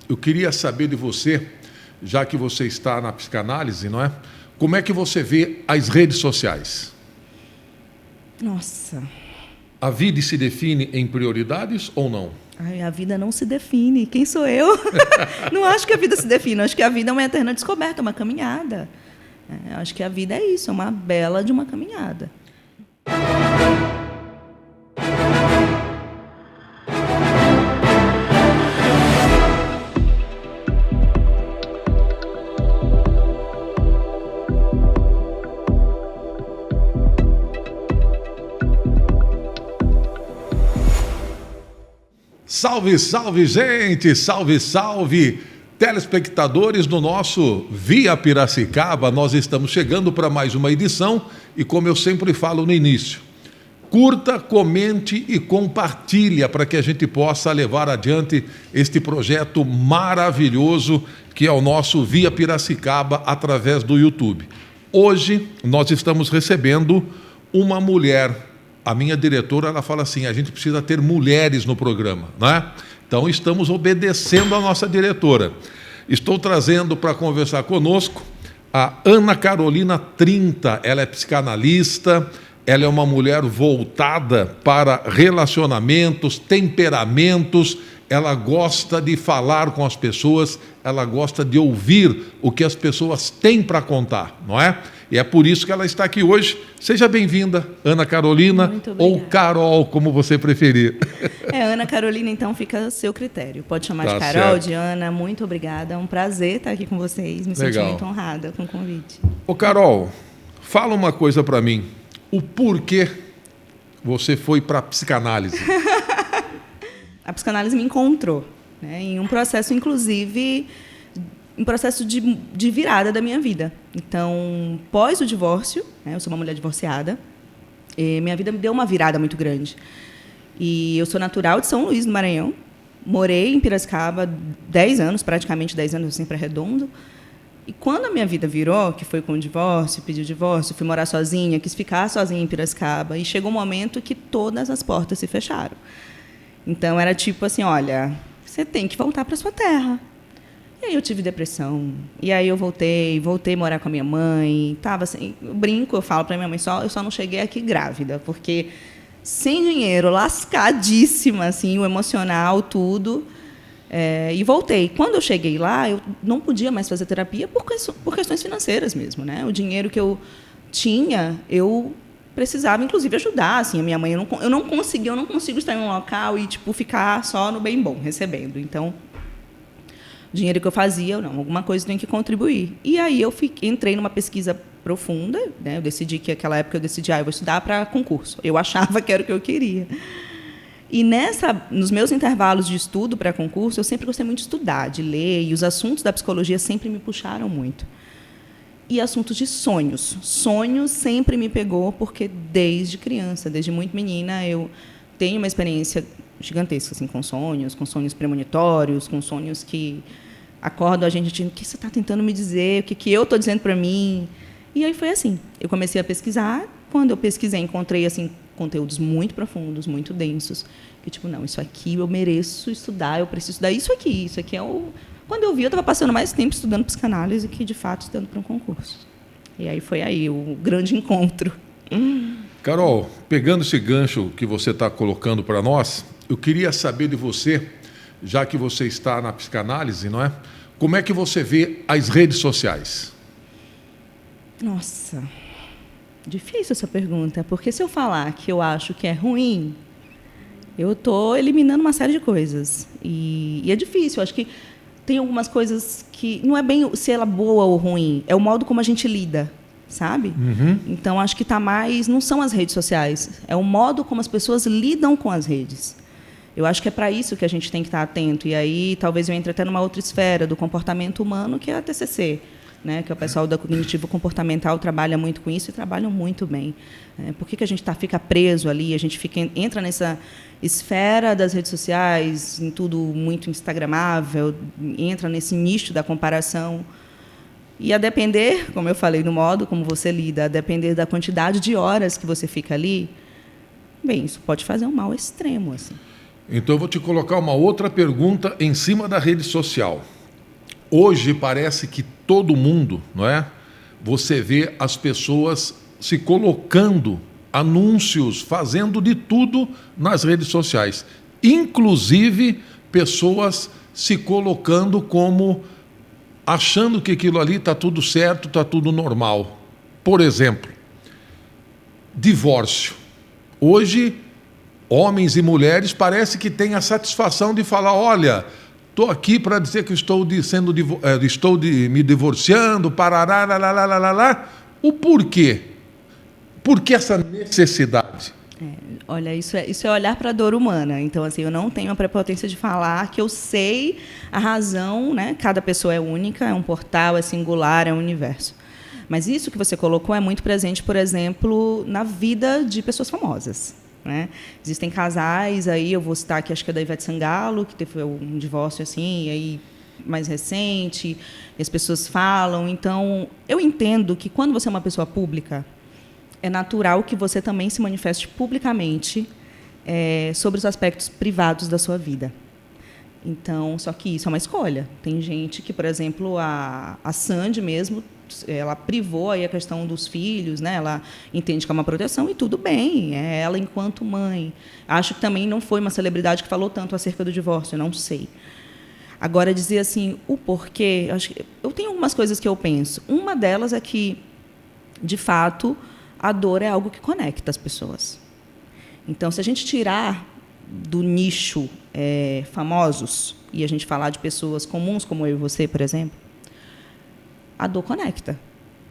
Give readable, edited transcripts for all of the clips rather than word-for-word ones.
eu queria saber de você, já que você está na psicanálise, não é? Como é que você vê as redes sociais? Nossa. A vida se define em prioridades ou não? Ai, a vida não se define. Quem sou eu? Não acho que a vida se define. Acho que a vida é uma eterna descoberta, uma caminhada. Acho que a vida é isso, é uma bela de uma caminhada. Salve, salve, gente! Salve, salve! Telespectadores do nosso Via Piracicaba, nós estamos chegando para mais uma edição e, como eu sempre falo no início, curta, comente e compartilha para que a gente possa levar adiante este projeto maravilhoso que é o nosso Via Piracicaba através do YouTube. Hoje nós estamos recebendo uma mulher. A minha diretora, ela fala assim, a gente precisa ter mulheres no programa, né? Então, estamos obedecendo a nossa diretora. Estou trazendo para conversar conosco a Ana Carolina Trinta. Ela é psicanalista, ela é uma mulher voltada para relacionamentos, temperamentos, ela gosta de falar com as pessoas, ela gosta de ouvir o que as pessoas têm para contar, não é? E é por isso que ela está aqui hoje. Seja bem-vinda, Ana Carolina, ou Carol, como você preferir. Ana Carolina, então, fica a seu critério. Pode chamar de Carol, certo. De Ana. Muito obrigada. É um prazer estar aqui com vocês. Me senti muito honrada com o convite. Ô, Carol, fala uma coisa para mim. O porquê você foi para a psicanálise? A psicanálise me encontrou, né, em um processo, inclusive, um processo de virada da minha vida. Então, pós o divórcio, né, eu sou uma mulher divorciada, e minha vida me deu uma virada muito grande. E eu sou natural de São Luís, do Maranhão, morei em Piracicaba 10 anos, praticamente 10 anos, sempre arredondo. E quando a minha vida virou, que foi com o divórcio, pedi o divórcio, fui morar sozinha, quis ficar sozinha em Piracicaba, e chegou um momento que todas as portas se fecharam. Então, era tipo assim, olha, você tem que voltar para sua terra. E aí eu tive depressão. E aí eu voltei a morar com a minha mãe. Tava assim, eu brinco, eu falo para minha mãe, eu só não cheguei aqui grávida, porque sem dinheiro, lascadíssima, assim, o emocional, tudo. E voltei. Quando eu cheguei lá, eu não podia mais fazer terapia por questões financeiras mesmo, né? O dinheiro que eu tinha, eu precisava, inclusive, ajudar, assim, a minha mãe. Eu não consigo estar em um local e tipo ficar só no bem bom, recebendo. Então, o dinheiro que eu fazia, alguma coisa tem que contribuir. E aí eu entrei numa pesquisa profunda, né? Eu decidi que naquela época eu vou estudar para concurso. Eu achava que era o que eu queria. E nos meus intervalos de estudo para concurso, eu sempre gostei muito de estudar, de ler, e os assuntos da psicologia sempre me puxaram muito. E assuntos de sonhos. Sonhos sempre me pegou, porque desde criança, desde muito menina, eu tenho uma experiência gigantesca assim, com sonhos premonitórios, com sonhos que acordam a gente dizendo, o que você está tentando me dizer, o que eu estou dizendo para mim. E aí foi assim, eu comecei a pesquisar. Quando eu pesquisei, encontrei assim, conteúdos muito profundos, muito densos, que tipo, não, isso aqui eu mereço estudar, eu preciso estudar isso aqui é o... Quando eu vi, eu estava passando mais tempo estudando psicanálise que, de fato, estudando para um concurso. E aí foi aí o grande encontro. Carol, pegando esse gancho que você está colocando para nós, eu queria saber de você, já que você está na psicanálise, não é? Como é que você vê as redes sociais? Nossa, difícil essa pergunta, porque se eu falar que eu acho que é ruim, eu estou eliminando uma série de coisas. E é difícil, eu acho que tem algumas coisas que não é bem se ela é boa ou ruim, é o modo como a gente lida, sabe? Uhum. Então, acho que está mais... Não são as redes sociais, é o modo como as pessoas lidam com as redes. Eu acho que é para isso que a gente tem que estar atento. E aí, talvez eu entre até numa outra esfera do comportamento humano, que é a TCC, né? Que é o pessoal da cognitivo comportamental trabalha muito com isso e trabalham muito bem. Por que a gente fica preso ali? A gente entra nessa esfera das redes sociais, em tudo muito instagramável, entra nesse nicho da comparação. E a depender, como eu falei, do modo como você lida, a depender da quantidade de horas que você fica ali, bem, isso pode fazer um mal extremo, assim. Então eu vou te colocar uma outra pergunta em cima da rede social. Hoje parece que todo mundo, não é? Você vê as pessoas se colocando anúncios, fazendo de tudo nas redes sociais. Inclusive pessoas se colocando como achando que aquilo ali está tudo certo, está tudo normal. Por exemplo, divórcio. Hoje, homens e mulheres parece que têm a satisfação de falar, olha, estou aqui para dizer que estou me divorciando, parará, lá, lá, lá, lá, lá. O porquê? Por que essa necessidade? Olha, isso é olhar para a dor humana. Então, assim, eu não tenho a prepotência de falar que eu sei a razão, né? Cada pessoa é única, é um portal, é singular, é um universo. Mas isso que você colocou é muito presente, por exemplo, na vida de pessoas famosas, né? Existem casais, aí eu vou citar aqui, acho que é da Ivete Sangalo, que teve um divórcio assim, aí mais recente, e as pessoas falam. Então, eu entendo que quando você é uma pessoa pública, é natural que você também se manifeste publicamente sobre os aspectos privados da sua vida. Então, só que isso é uma escolha. Tem gente que, por exemplo, a Sandy mesmo, ela privou aí a questão dos filhos, né? Ela entende que é uma proteção e tudo bem, é ela enquanto mãe. Acho que também não foi uma celebridade que falou tanto acerca do divórcio, não sei. Agora, dizer assim, o porquê, eu tenho algumas coisas que eu penso. Uma delas é que, de fato, a dor é algo que conecta as pessoas. Então, se a gente tirar do nicho famosos e a gente falar de pessoas comuns, como eu e você, por exemplo, a dor conecta.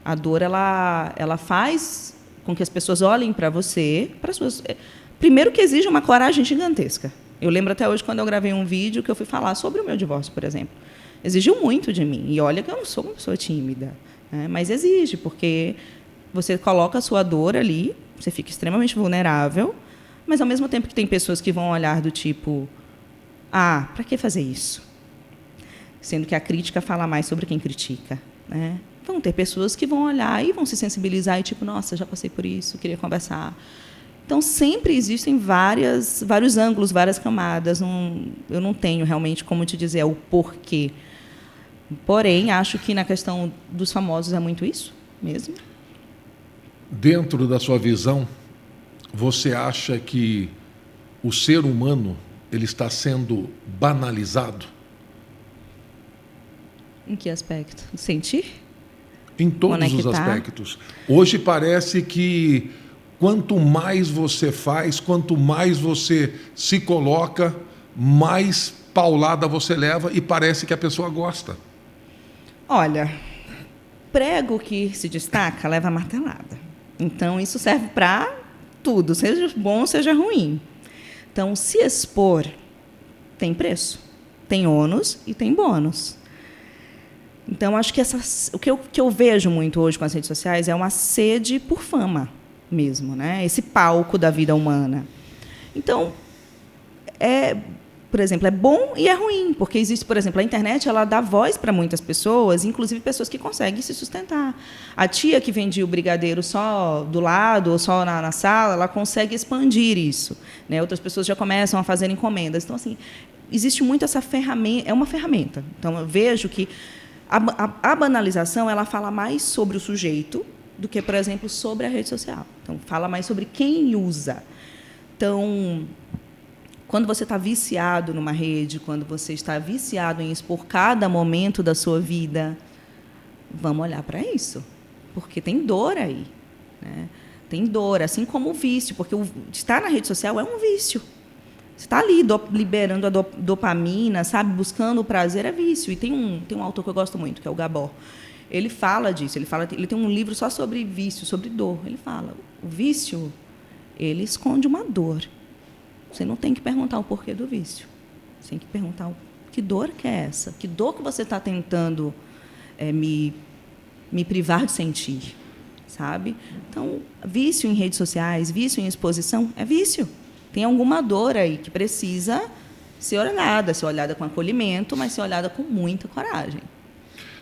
A dor ela faz com que as pessoas olhem para você, primeiro que exige uma coragem gigantesca. Eu lembro até hoje quando eu gravei um vídeo que eu fui falar sobre o meu divórcio, por exemplo. Exigiu muito de mim. E olha que eu não sou uma pessoa tímida, né? Mas exige, porque você coloca a sua dor ali, você fica extremamente vulnerável, mas, ao mesmo tempo que tem pessoas que vão olhar do tipo, para que fazer isso? Sendo que a crítica fala mais sobre quem critica, né? Vão ter pessoas que vão olhar e vão se sensibilizar e tipo, nossa, já passei por isso, queria conversar. Então, sempre existem vários ângulos, várias camadas. Eu não tenho realmente como te dizer o porquê. Porém, acho que na questão dos famosos é muito isso mesmo. Dentro da sua visão, você acha que o ser humano ele está sendo banalizado? Em que aspecto? Sentir? Em todos os aspectos. Hoje parece que quanto mais você faz, quanto mais você se coloca, mais paulada você leva e parece que a pessoa gosta. Olha, prego que se destaca leva martelada. Então, isso serve para tudo, seja bom, seja ruim. Então, se expor tem preço, tem ônus e tem bônus. Então, acho que o que eu vejo muito hoje com as redes sociais é uma sede por fama mesmo, né? Esse palco da vida humana. Então, por exemplo, é bom e é ruim, porque existe, por exemplo, a internet, ela dá voz para muitas pessoas, inclusive pessoas que conseguem se sustentar. A tia que vendia o brigadeiro só do lado ou só na sala, ela consegue expandir isso, né? Outras pessoas já começam a fazer encomendas. Então, assim, existe muito essa ferramenta, é uma ferramenta. Então, eu vejo que a banalização, ela fala mais sobre o sujeito do que, por exemplo, sobre a rede social. Então, fala mais sobre quem usa. Então, quando você está viciado numa rede, quando você está viciado em expor cada momento da sua vida, vamos olhar para isso, porque tem dor aí, né? Tem dor, assim como o vício, porque estar na rede social é um vício. Você está ali liberando a dopamina, sabe, buscando o prazer, é vício. E tem um autor que eu gosto muito, que é o Gabor. Ele fala disso, ele tem um livro só sobre vício, sobre dor. Ele fala, o vício, ele esconde uma dor. Você não tem que perguntar o porquê do vício. Você tem que perguntar que dor que é essa? Que dor que você está tentando me privar de sentir, sabe? Então, vício em redes sociais, vício em exposição, é vício. Tem alguma dor aí que precisa ser olhada com acolhimento, mas ser olhada com muita coragem.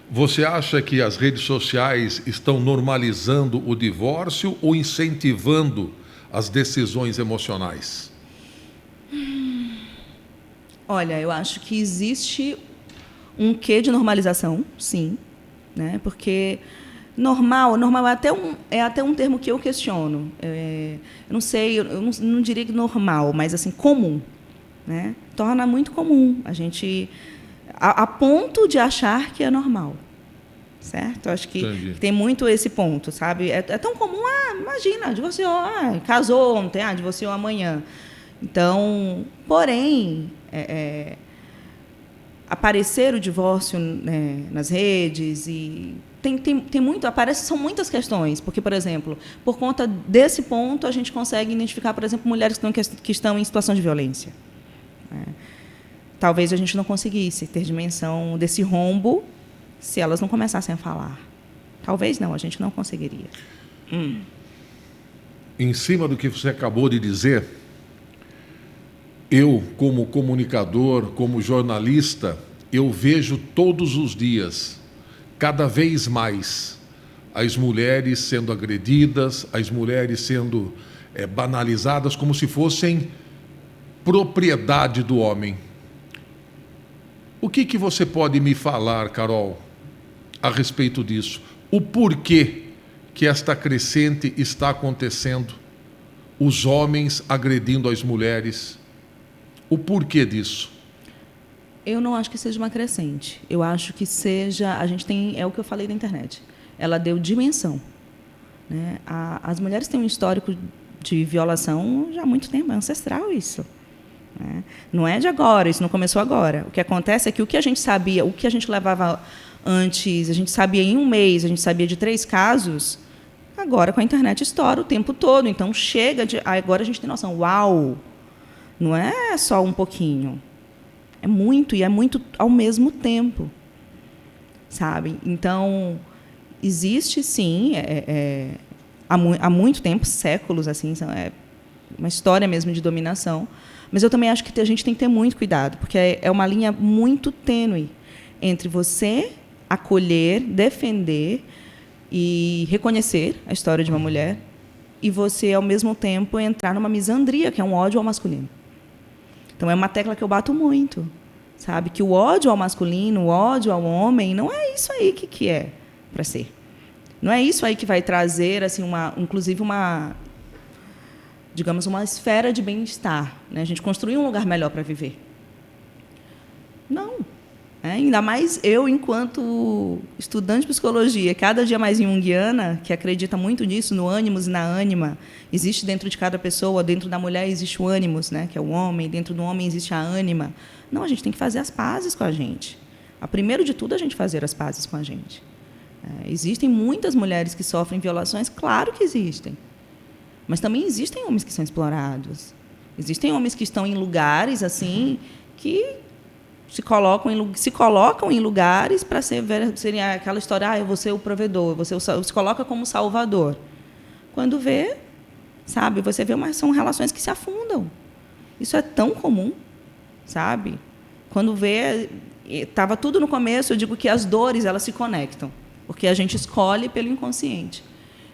Você acha que as redes sociais estão normalizando o divórcio ou incentivando as decisões emocionais? Olha, eu acho que existe um quê de normalização, sim, né? Porque normal é até um termo que eu questiono. Eu não sei, eu não diria que normal, mas assim comum, né? Torna muito comum a gente a ponto de achar que é normal, certo? Eu acho que Entendi. tem muito esse ponto, sabe? É tão comum, imagina, divorciou, casou ontem, divorciou amanhã. Então, porém, aparecer o divórcio, né, nas redes e tem muito, são muitas questões, porque, por exemplo, por conta desse ponto, a gente consegue identificar, por exemplo, mulheres que estão em situação de violência. Talvez a gente não conseguisse ter dimensão desse rombo se elas não começassem a falar. Talvez não, a gente não conseguiria. Em cima do que você acabou de dizer, eu, como comunicador, como jornalista, eu vejo todos os dias, cada vez mais, as mulheres sendo agredidas, as mulheres sendo banalizadas como se fossem propriedade do homem. O que você pode me falar, Carol, a respeito disso? O porquê que esta crescente está acontecendo? Os homens agredindo as mulheres. O porquê disso? Eu não acho que seja uma crescente. Eu acho que seja... É o que eu falei da internet. Ela deu dimensão, né? As mulheres têm um histórico de violação já há muito tempo. É ancestral isso. Não é de agora, isso não começou agora. O que acontece é que o que a gente sabia, o que a gente levava antes, a gente sabia em um mês, a gente sabia de 3 casos, agora com a internet estoura o tempo todo. Então, agora a gente tem noção. Uau! Não é só um pouquinho. É muito, e é muito ao mesmo tempo. Sabe? Então, existe, sim, há muito tempo, séculos, assim, é uma história mesmo de dominação. Mas eu também acho que a gente tem que ter muito cuidado, porque é uma linha muito tênue entre você acolher, defender e reconhecer a história de uma mulher e você, ao mesmo tempo, entrar numa misandria, que é um ódio ao masculino. Então, é uma tecla que eu bato muito, sabe? Que o ódio ao masculino, o ódio ao homem, não é isso aí que é para ser. Não é isso aí que vai trazer, assim, inclusive digamos, uma esfera de bem-estar, né? A gente construir um lugar melhor para viver. Não. Ainda mais eu, enquanto estudante de psicologia, cada dia mais junguiana, que acredita muito nisso, no ânimos e na ânima. Existe dentro de cada pessoa, dentro da mulher existe o ânimos, né? Que é o homem, dentro do homem existe a ânima. Não, a gente tem que fazer as pazes com a gente. Primeiro de tudo, a gente fazer as pazes com a gente. Existem muitas mulheres que sofrem violações, claro que existem. Mas também existem homens que são explorados. Existem homens que estão em lugares assim que se colocam em lugares para serem aquela história, eu vou ser o provedor, se coloca como salvador. Quando vê, sabe, você vê, mas são relações que se afundam. Isso é tão comum, sabe? Quando vê, estava tudo no começo, eu digo que as dores elas se conectam, porque a gente escolhe pelo inconsciente.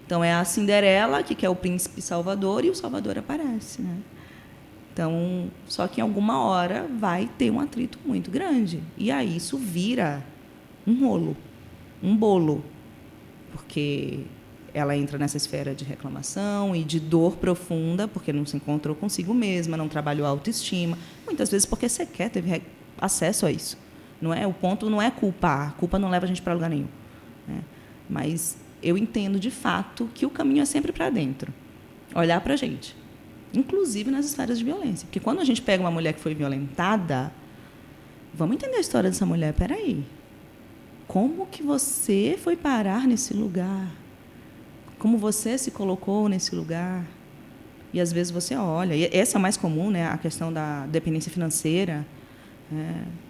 Então, é a Cinderela que quer o príncipe salvador e o salvador aparece, né? Então, só que em alguma hora vai ter um atrito muito grande. E aí isso vira um rolo, um bolo. Porque ela entra nessa esfera de reclamação e de dor profunda, porque não se encontrou consigo mesma, não trabalhou a autoestima. Muitas vezes porque sequer teve acesso a isso. O ponto não é culpar. A culpa não leva a gente para lugar nenhum, né? Mas eu entendo, de fato, que o caminho é sempre para dentro. Olhar para a gente. Inclusive nas esferas de violência. Porque quando a gente pega uma mulher que foi violentada, vamos entender a história dessa mulher. Espera aí. Como que você foi parar nesse lugar? Como você se colocou nesse lugar? E, às vezes, você olha. E essa é a mais comum, né? A questão da dependência financeira.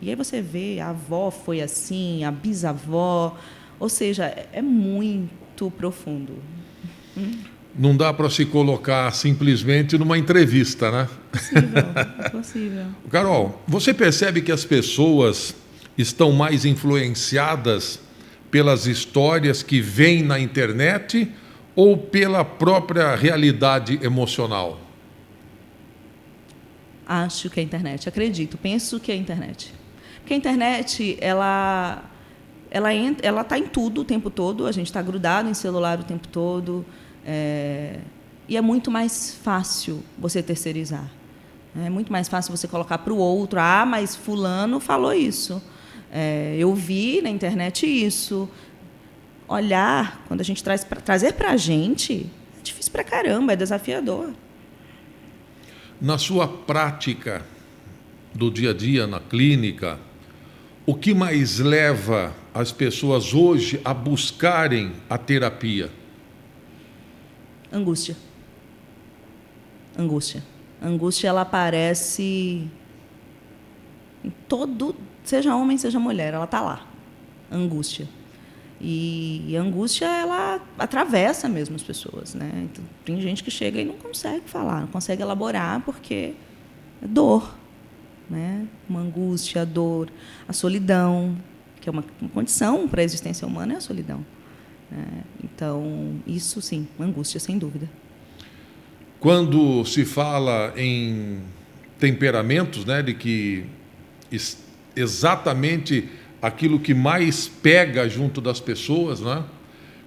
E aí você vê, a avó foi assim, a bisavó. Ou seja, é muito profundo. Não dá para se colocar simplesmente numa entrevista, né? É possível. Carol, você percebe que as pessoas estão mais influenciadas pelas histórias que vêm na internet ou pela própria realidade emocional? Acho que é a internet, acredito, penso que é a internet. Porque a internet, ela está em tudo o tempo todo, a gente está grudado em celular o tempo todo, e é muito mais fácil você terceirizar. É muito mais fácil você colocar para o outro, mas fulano falou isso, eu vi na internet isso. Olhar, quando a gente trazer para a gente, é difícil para caramba, é desafiador. Na sua prática do dia a dia, na clínica, o que mais leva as pessoas hoje a buscarem a terapia? Angústia. Angústia. Angústia, ela aparece em todo, seja homem, seja mulher, ela está lá. Angústia. E a angústia, ela atravessa mesmo as pessoas, né? Então, tem gente que chega e não consegue falar, não consegue elaborar, porque é dor, né? Uma angústia, a dor, a solidão, que é uma condição para a existência humana, é a solidão. Então, isso sim, uma angústia, sem dúvida. Quando se fala em temperamentos, né, de que exatamente aquilo que mais pega junto das pessoas, né,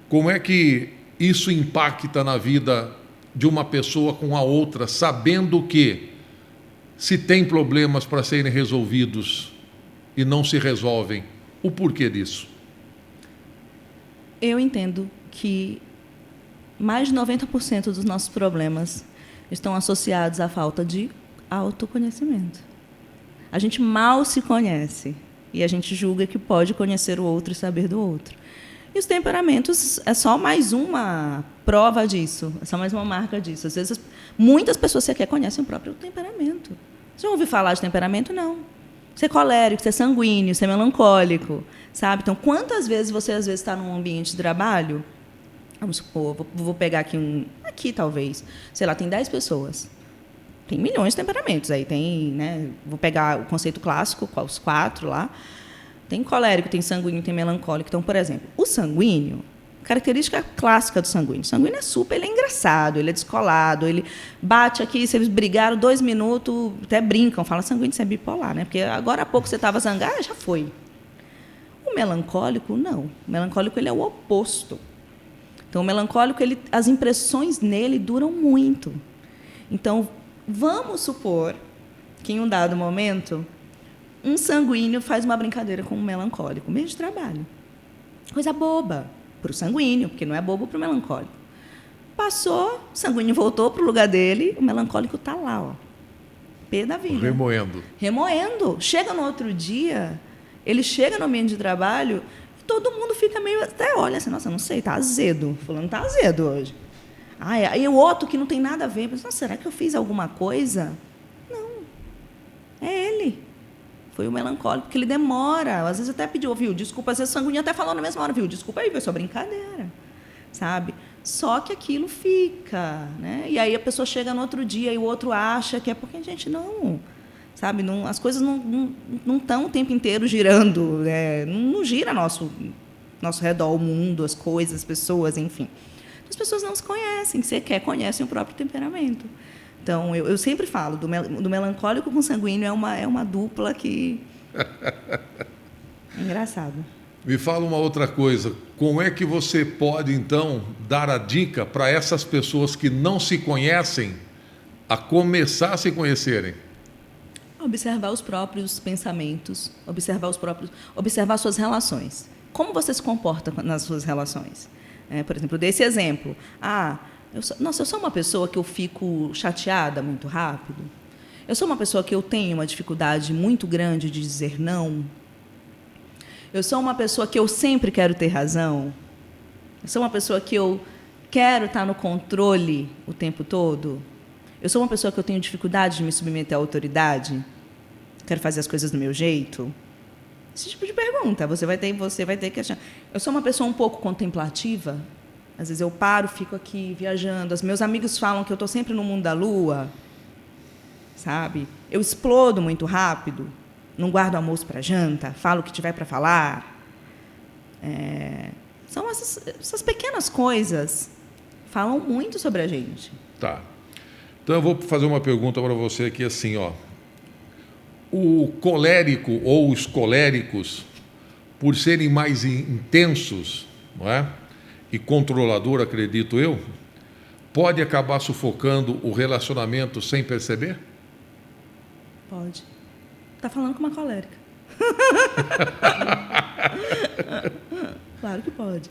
como é que isso impacta na vida de uma pessoa com a outra, sabendo que se tem problemas para serem resolvidos e não se resolvem, o porquê disso? Eu entendo que mais de 90% dos nossos problemas estão associados à falta de autoconhecimento. A gente mal se conhece e a gente julga que pode conhecer o outro e saber do outro. E os temperamentos é só mais uma prova disso, é só mais uma marca disso. Às vezes, muitas pessoas sequer conhecem o próprio temperamento. Você já ouviu falar de temperamento? Não. Você é colérico, você é sanguíneo, você é melancólico, sabe? Então, quantas vezes você às vezes está num ambiente de trabalho? Vamos supor, vou pegar aqui talvez, sei lá, tem 10 pessoas. Tem milhões de temperamentos. Aí tem, né? Vou pegar o conceito clássico, os 4 lá. Tem colérico, tem sanguíneo, tem melancólico. Então, por exemplo, o sanguíneo, característica clássica do sanguíneo. O sanguíneo é ele é engraçado, ele é descolado, ele bate aqui, se eles brigaram 2 minutos, até brincam, fala sanguíneo, você é bipolar, né? Porque agora há pouco você estava zangado, já foi. O melancólico, não. O melancólico, ele é o oposto. Então, o melancólico, as impressões nele duram muito. Então, vamos supor que, em um dado momento, um sanguíneo faz uma brincadeira com um melancólico, meio de trabalho. Coisa boba para o sanguíneo, porque não é bobo para o melancólico. Passou, o sanguíneo voltou para o lugar dele, o melancólico está lá, ó, pé da vida. Remoendo. Remoendo. Chega no outro dia, ele chega no ambiente de trabalho, todo mundo fica meio, até olha assim, nossa, não sei, está azedo. Fulano está azedo hoje. Aí o outro que não tem nada a ver, mas, nossa, será que eu fiz alguma coisa? Não. É ele. Foi o melancólico, porque ele demora. Às vezes até pediu, viu, desculpa, às vezes o sanguíneo até falou na mesma hora, viu, desculpa aí, foi só brincadeira. Sabe? Só que aquilo fica, né? E aí a pessoa chega no outro dia e o outro acha que é porque a gente não... Sabe? Não, as coisas não estão o tempo inteiro girando, né? Não gira nosso redor, o mundo, as coisas, as pessoas, enfim. As pessoas não se conhecem, sequer conhecem o próprio temperamento. Então, eu sempre falo, do melancólico com sanguíneo é uma dupla que... É engraçado. Me fala uma outra coisa, como é que você pode, então, dar a dica para essas pessoas que não se conhecem a começar a se conhecerem? Observar os próprios pensamentos, observar suas relações. Como você se comporta nas suas relações? Por exemplo, desse exemplo. Eu sou uma pessoa que eu fico chateada muito rápido. Eu sou uma pessoa que eu tenho uma dificuldade muito grande de dizer não. Eu sou uma pessoa que eu sempre quero ter razão. Eu sou uma pessoa que eu quero estar no controle o tempo todo. Eu sou uma pessoa que eu tenho dificuldade de me submeter à autoridade. Quero fazer as coisas do meu jeito. Esse tipo de pergunta você vai ter que achar. Eu sou uma pessoa um pouco contemplativa. Às vezes eu paro, fico aqui viajando. Os meus amigos falam que eu estou sempre no mundo da lua. Sabe? Eu explodo muito rápido. Não guardo almoço para janta. Falo o que tiver para falar. São essas pequenas coisas falam muito sobre a gente. Tá. Então eu vou fazer uma pergunta para você aqui assim, ó. O colérico ou os coléricos, por serem mais intensos, não é? E controlador, acredito eu, pode acabar sufocando o relacionamento sem perceber? Pode. Tá falando com uma colérica. Claro que pode.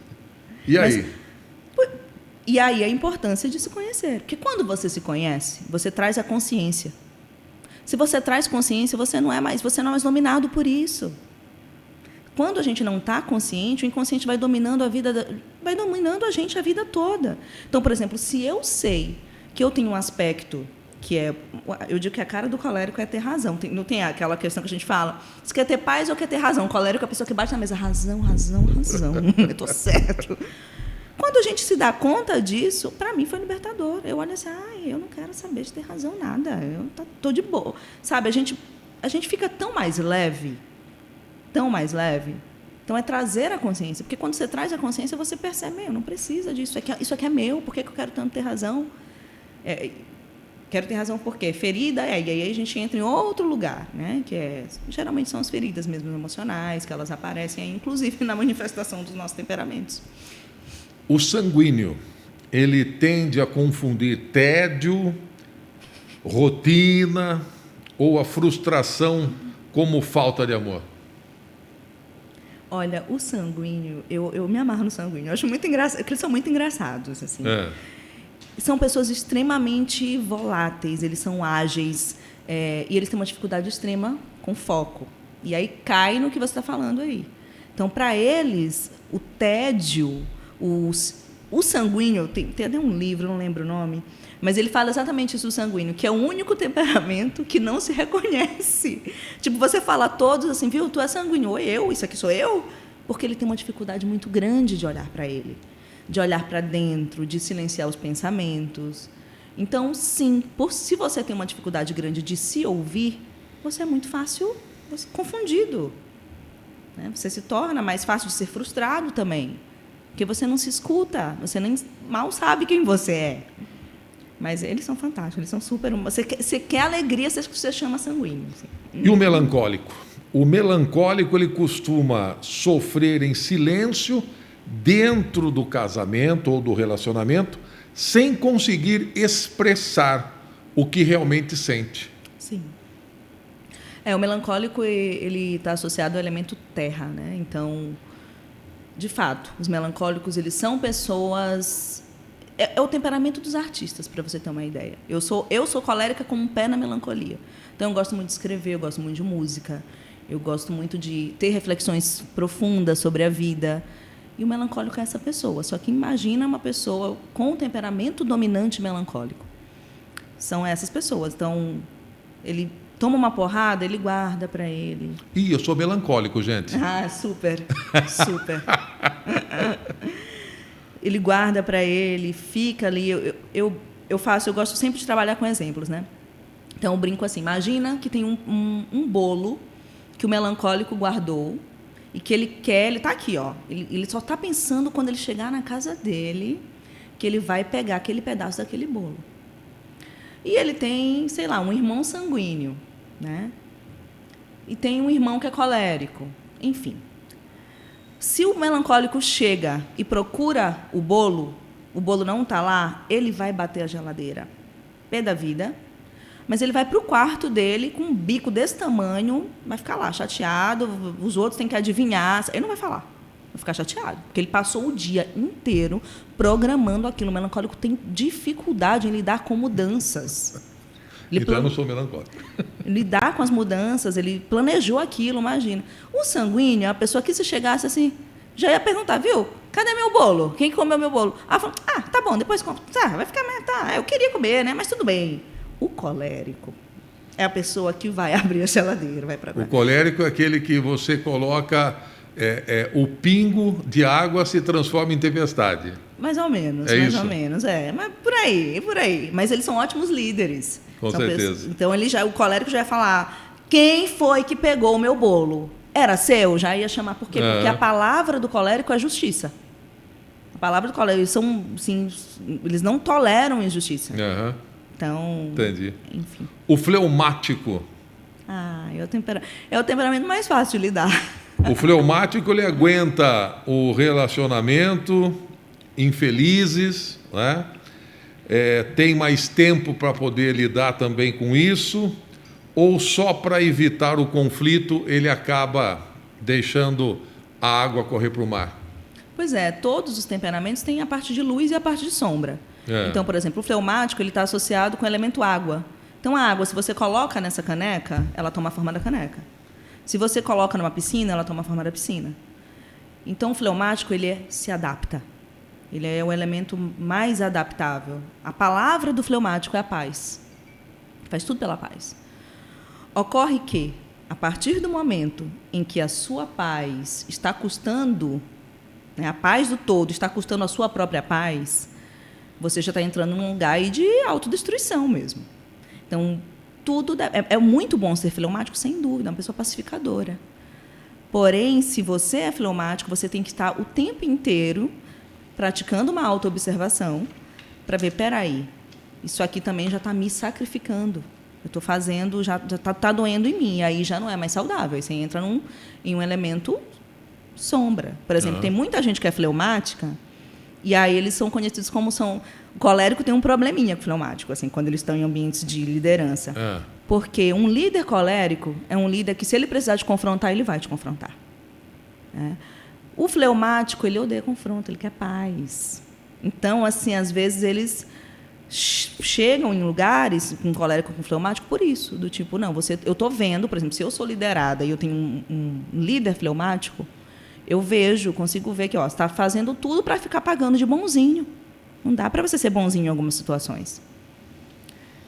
E aí? E aí a importância de se conhecer. Porque quando você se conhece, você traz a consciência. Se você traz consciência, você não é mais dominado por isso. Quando a gente não está consciente, o inconsciente vai dominando vai dominando a gente a vida toda. Então, por exemplo, se eu sei que eu tenho um aspecto que eu digo que a cara do colérico é ter razão. Não tem aquela questão que a gente fala, você quer ter paz ou quer ter razão? O colérico é a pessoa que bate na mesa, razão, razão, razão. Eu estou certo. Quando a gente se dá conta disso, para mim foi libertador. Eu olho assim, eu não quero saber de ter razão nada. Eu tô de boa. Sabe, a gente fica tão mais leve. Tão mais leve. Então, é trazer a consciência. Porque quando você traz a consciência, você percebe, não precisa disso. Isso aqui é meu. Por que eu quero tanto ter razão? Quero ter razão por quê? Ferida, e aí a gente entra em outro lugar, né? Que geralmente são as feridas mesmo emocionais, que elas aparecem aí, inclusive na manifestação dos nossos temperamentos. O sanguíneo, ele tende a confundir tédio, rotina ou a frustração como falta de amor? Olha, o sanguíneo, eu me amarro no sanguíneo. Eu acho muito engraçado, porque eles são muito engraçados, assim. São pessoas extremamente voláteis, eles são ágeis, e eles têm uma dificuldade extrema com foco. E aí cai no que você está falando aí. Então, para eles, o tédio, o sanguíneo, tem até um livro, não lembro o nome, mas ele fala exatamente isso do sanguíneo, que é o único temperamento que não se reconhece. Tipo, você fala a todos assim, viu, tu é sanguíneo, ou eu, isso aqui sou eu? Porque ele tem uma dificuldade muito grande de olhar para ele, de olhar para dentro, de silenciar os pensamentos. Então, sim, se você tem uma dificuldade grande de se ouvir, você é muito fácil confundido. Né? Você se torna mais fácil de ser frustrado também. Porque você não se escuta, você nem mal sabe quem você é. Mas eles são fantásticos, eles são super... Você quer alegria, você chama sanguíneo. Assim. E o melancólico? O melancólico, ele costuma sofrer em silêncio dentro do casamento ou do relacionamento, sem conseguir expressar o que realmente sente. Sim. O melancólico, ele está associado ao elemento terra, né? Então, de fato, os melancólicos, eles são pessoas... É o temperamento dos artistas, para você ter uma ideia. Eu sou colérica com um pé na melancolia. Então, eu gosto muito de escrever, eu gosto muito de música, eu gosto muito de ter reflexões profundas sobre a vida. E o melancólico é essa pessoa. Só que imagina uma pessoa com um temperamento dominante melancólico. São essas pessoas. Então, ele toma uma porrada, ele guarda para ele. Ih, eu sou melancólico, gente. Ah, super, super. Ele guarda para ele, fica ali. Eu gosto sempre de trabalhar com exemplos, né? Então, eu brinco assim, imagina que tem um bolo que o melancólico guardou e que ele está aqui, ó. Ele só está pensando quando ele chegar na casa dele que ele vai pegar aquele pedaço daquele bolo. E ele tem, sei lá, um irmão sanguíneo, né? E tem um irmão que é colérico, enfim. Se o melancólico chega e procura o bolo não está lá, ele vai bater a geladeira. Pé da vida. Mas ele vai para o quarto dele com um bico desse tamanho, vai ficar lá chateado, os outros têm que adivinhar. Ele não vai falar, vai ficar chateado. Porque ele passou o dia inteiro programando aquilo. O melancólico tem dificuldade em lidar com mudanças. Então eu não sou melancólico. Lidar com as mudanças, ele planejou aquilo, imagina. O sanguíneo é a pessoa que se chegasse assim, já ia perguntar, viu? Cadê meu bolo? Quem comeu meu bolo? Tá bom, depois compra. Tá, vai ficar... Tá, eu queria comer, né? Mas tudo bem. O colérico é a pessoa que vai abrir a geladeira, vai para lá. O colérico é aquele que você coloca... o pingo de água se transforma em tempestade. Mais ou menos, ou menos. Mas por aí. Mas eles são ótimos líderes. Com certeza. Pessoas, então, o colérico já ia falar, quem foi que pegou o meu bolo? Era seu? Já ia chamar. Por quê? Porque a palavra do colérico é justiça. A palavra do colérico, eles não toleram injustiça. Uhum. Então, entendi. Enfim. O fleumático, É o temperamento mais fácil de lidar. O fleumático, ele aguenta o relacionamento, infelizes, né? Tem mais tempo para poder lidar também com isso, ou só para evitar o conflito ele acaba deixando a água correr para o mar? Pois é, todos os temperamentos têm a parte de luz e a parte de sombra. Então, por exemplo, o fleumático ele está associado com o elemento água. Então, a água, se você coloca nessa caneca, ela toma a forma da caneca. Se você coloca numa piscina, ela toma a forma da piscina. Então, o fleumático ele se adapta. Ele é o elemento mais adaptável. A palavra do fleumático é a paz. Faz tudo pela paz. Ocorre que, a partir do momento em que a sua paz está custando, né, a paz do todo está custando a sua própria paz, você já está entrando num lugar aí de autodestruição mesmo. Então, é muito bom ser fleumático, sem dúvida, é uma pessoa pacificadora. Porém, se você é fleumático, você tem que estar o tempo inteiro praticando uma autoobservação para ver, peraí, isso aqui também já está me sacrificando. Eu estou fazendo, já está doendo em mim, aí já não é mais saudável. Aí você entra em um elemento sombra. Por exemplo, tem muita gente que é fleumática, e aí eles são conhecidos como são... O colérico tem um probleminha com o fleumático, assim, quando eles estão em ambientes de liderança. Porque um líder colérico é um líder que, se ele precisar te confrontar, ele vai te confrontar. O fleumático, ele odeia confronto, ele quer paz. Então, assim, às vezes eles chegam em lugares com colérico, com fleumático, por isso, do tipo, não, eu estou vendo, por exemplo, se eu sou liderada e eu tenho um líder fleumático, eu consigo ver que você está fazendo tudo para ficar pagando de bonzinho. Não dá para você ser bonzinho em algumas situações.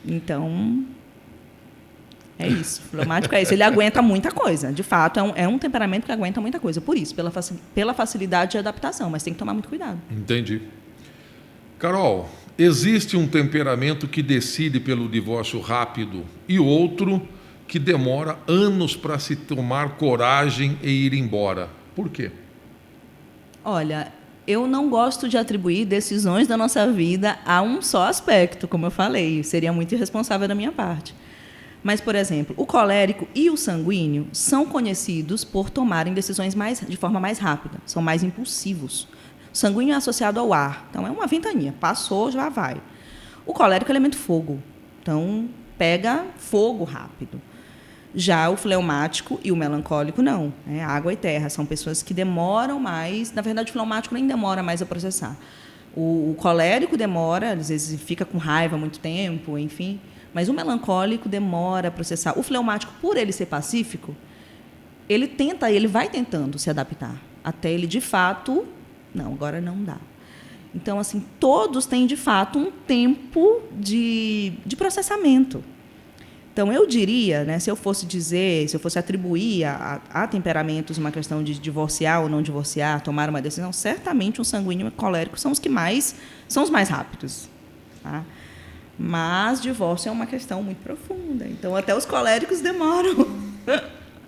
Então, é isso. O fleumático é isso. Ele aguenta muita coisa. De fato, é um temperamento que aguenta muita coisa. Por isso, pela facilidade de adaptação. Mas tem que tomar muito cuidado. Entendi. Carol, existe um temperamento que decide pelo divórcio rápido e outro que demora anos para se tomar coragem e ir embora. Por quê? Olha, eu não gosto de atribuir decisões da nossa vida a um só aspecto, como eu falei. Seria muito irresponsável da minha parte. Mas, por exemplo, o colérico e o sanguíneo são conhecidos por tomarem decisões de forma mais rápida, são mais impulsivos. O sanguíneo é associado ao ar, então é uma ventania, passou, já vai. O colérico é elemento fogo, então pega fogo rápido. Já o fleumático e o melancólico, não. Água e terra, são pessoas que demoram mais. Na verdade, o fleumático nem demora mais a processar. O colérico demora, às vezes fica com raiva há muito tempo, enfim. Mas o melancólico demora a processar. O fleumático, por ele ser pacífico, ele vai tentando se adaptar. Até ele, de fato, não, agora não dá. Então, assim, todos têm, de fato, um tempo de processamento. Então, eu diria, né, se eu fosse atribuir a temperamentos uma questão de divorciar ou não divorciar, tomar uma decisão, certamente o sanguíneo e o colérico são os mais rápidos. Tá? Mas divórcio é uma questão muito profunda. Então, até os coléricos demoram.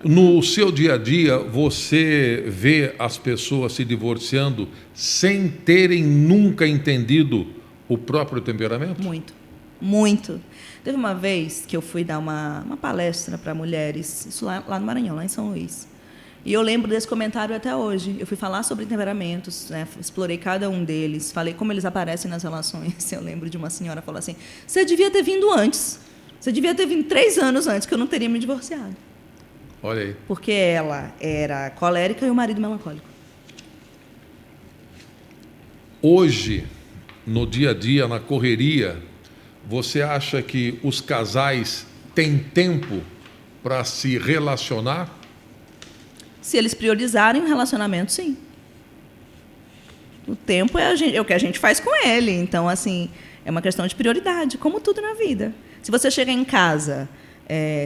No seu dia a dia, você vê as pessoas se divorciando sem terem nunca entendido o próprio temperamento? Muito, muito. Teve uma vez que eu fui dar uma palestra para mulheres, isso lá no Maranhão, lá em São Luís. E eu lembro desse comentário até hoje. Eu fui falar sobre temperamentos, né? Explorei cada um deles, falei como eles aparecem nas relações. Eu lembro de uma senhora falar assim, você devia ter vindo antes. Você devia ter vindo 3 anos antes, que eu não teria me divorciado. Olha aí. Porque ela era colérica e o marido melancólico. Hoje, no dia a dia, na correria, você acha que os casais têm tempo para se relacionar? Se eles priorizarem o relacionamento, sim. O tempo é o que a gente faz com ele. Então, assim, é uma questão de prioridade, como tudo na vida. Se você chega em casa,